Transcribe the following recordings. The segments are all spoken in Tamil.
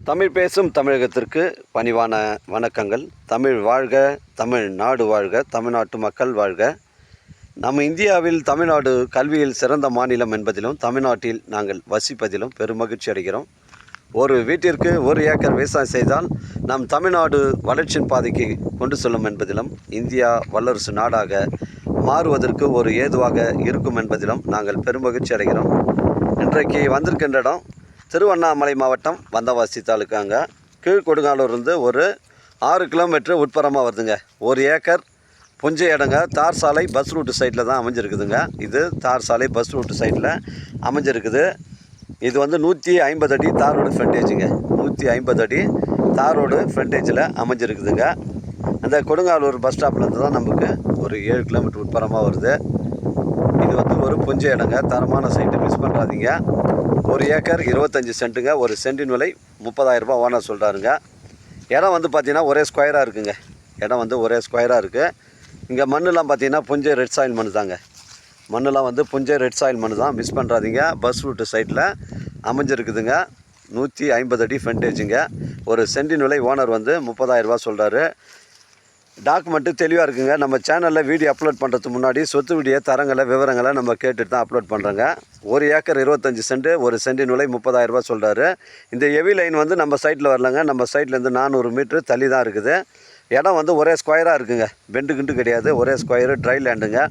தமிழ் பேசும் தமிழகத்திற்கு பணிவான வணக்கங்கள். தமிழ் வாழ்க, தமிழ் நாடு வாழ்க, தமிழ்நாட்டு மக்கள் வாழ்க. நம்ம இந்தியாவில் தமிழ்நாடு கல்வியில் சிறந்த மாநிலம் என்பதிலும் தமிழ்நாட்டில் நாங்கள் வசிப்பதிலும் பெருமகிழ்ச்சி அடைகிறோம். ஒரு வீட்டிற்கு 1 ஏக்கர் விவசாயம் செய்தால் நம் தமிழ்நாடு வளர்ச்சியின் பாதைக்கு கொண்டு செல்லும் என்பதிலும் இந்தியா வல்லரசு நாடாக மாறுவதற்கு ஒரு ஏதுவாக இருக்கும் என்பதிலும் நாங்கள் பெருமகிழ்ச்சி அடைகிறோம். இன்றைக்கு வந்திருக்கின்ற இடம் திருவண்ணாமலை மாவட்டம் வந்தவாசி தாலுக்காங்க. கீழ்கொடுங்காலூர்லேருந்து ஒரு 6 கிலோமீட்டர் உட்புறமாக வருதுங்க. 1 ஏக்கர் புஞ்சை இடங்க. தார் சாலை பஸ் ரூட்டு சைட்டில் தான் அமைஞ்சிருக்குதுங்க. இது தார் சாலை பஸ் ரூட்டு சைட்டில் அமைஞ்சிருக்குது. இது வந்து 150 அடி தார் ரோடு ஃப்ரண்டேஜுங்க. 150 அடி தார் ரோடு ஃப்ரண்டேஜில் அமைஞ்சிருக்குதுங்க. அந்த கொடுங்காலூர் பஸ் ஸ்டாப்லேருந்து தான் நமக்கு ஒரு 7 கிலோமீட்டர் உட்புறமாக வருது. இது வந்து ஒரு புஞ்சை இடங்க. தரமான சைட்டு, மிஸ் பண்ணுறாதீங்க. 1 ஏக்கர் 25 சென்ட்டுங்க. ஒரு சென்டின் விலை 30,000 ரூபாய் ஓனர் சொல்கிறாருங்க. இடம் வந்து பார்த்திங்கன்னா ஒரே ஸ்கொயராக இருக்குங்க. இடம் வந்து ஒரே ஸ்கொயராக இருக்குது. இங்கே மண்ணெலாம் பார்த்திங்கன்னா புஞ்சை ரெட் சாயில் மண் தாங்க. மண்ணெலாம் வந்து புஞ்சை ரெட் சாயில் மண் தான், மிஸ் பண்ணுறாதீங்க. பஸ் ரூட்டு சைட்டில் அமைஞ்சிருக்குதுங்க. 150 அடி ஃப்ரண்டேஜுங்க. ஒரு சென்டின் விலை ஓனர் வந்து 30,000 ரூபாய் சொல்கிறாரு. டாக்குமெண்ட்டு தெளிவாக இருக்குங்க. நம்ம சேனலில் வீடியோ அப்லோட் பண்ணுறதுக்கு முன்னாடி சொத்து வீடியோ தரங்களை விவரங்களை நம்ம கேட்டுட்டு தான் அப்லோட் பண்ணுறோங்க. 1 ஏக்கர் 25 சென்ட், ஒரு சென்டின் விலை 30,000 ரூபாய் சொல்கிறாரு. இந்த ஹெவி லைன் வந்து நம்ம சைட்டில் வரலங்க. நம்ம சைட்லேருந்து 400 மீட்ரு தள்ளி தான் இருக்குது. இடம் வந்து ஒரே ஸ்கொயராக இருக்குங்க. பெண்டு கிண்டு கிடையாது. ஒரே ஸ்கொயரு, ட்ரை லேண்டுங்க.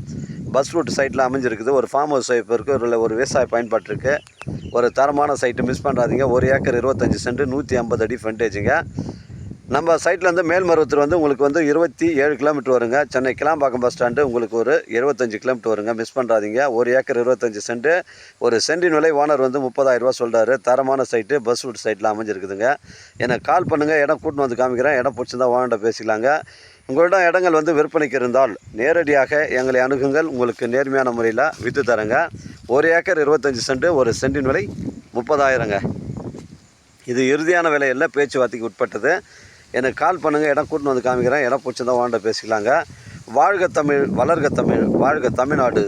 பஸ் ரூட் சைட்டில் அமைஞ்சிருக்குது. ஒரு ஃபார்ம் ஹவுஸ் சைப் இருக்குது. ஒரு விவசாய பயன்பாட்டு இருக்குது. ஒரு தரமான சைட்டு, மிஸ் பண்ணுறாதீங்க. 1 ஏக்கர் 25 சென்ட், 150 அடி ஃப்ரண்டேஜுங்க. நம்ம சைட்லேருந்து மேல்மருவத்தூர் வந்து உங்களுக்கு வந்து 27 கிலோமீட்டர் வருங்க. சென்னை கிளாம்பாக்கம் பஸ் ஸ்டாண்டு உங்களுக்கு ஒரு 75 கிலோமீட்டர் வருங்க. மிஸ் பண்ணுறாதீங்க. 1 ஏக்கர் 25 சென்ட், ஒரு சென்டின் விலை ஓனர் வந்து 30,000 ரூபாய் சொல்கிறாரு. தரமான சைட்டு, பஸ் ரூட் சைட்டில் அமைஞ்சிருக்குதுங்க. எனக்கு கால் பண்ணுங்கள். இடம் கூட்டின்னு வந்து காமிக்கிறேன். இடம் பிடிச்சிருந்தா ஓனர்கிட்ட பேசிக்கலாங்க. உங்களிடம் இடங்கள் வந்து விற்பனைக்கு இருந்தால் நேரடியாக எங்களை அணுகுங்கள். உங்களுக்கு நேர்மையான முறையில் விற்று தரேங்க. 1 ஏக்கர் 25 சென்ட், ஒரு சென்டின் விலை 30,000ங்க. இது இறுதியான விலை இல்லை, பேச்சுவார்த்தைக்கு உட்பட்டது. எனக்கு கால் பண்ணுங்கள். இடம் கூட்டின்னு வந்து காமிக்கிறேன். இடம் பிடிச்சிருந்தா ஓனர்கிட்ட பேசிக்கலாங்க. வாழ்க தமிழ், வளர்க தமிழ், வாழ்க தமிழ்நாடு,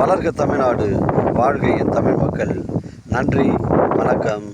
வளர்க தமிழ்நாடு, வாழ்க என் தமிழ் மக்கள். நன்றி, வணக்கம்.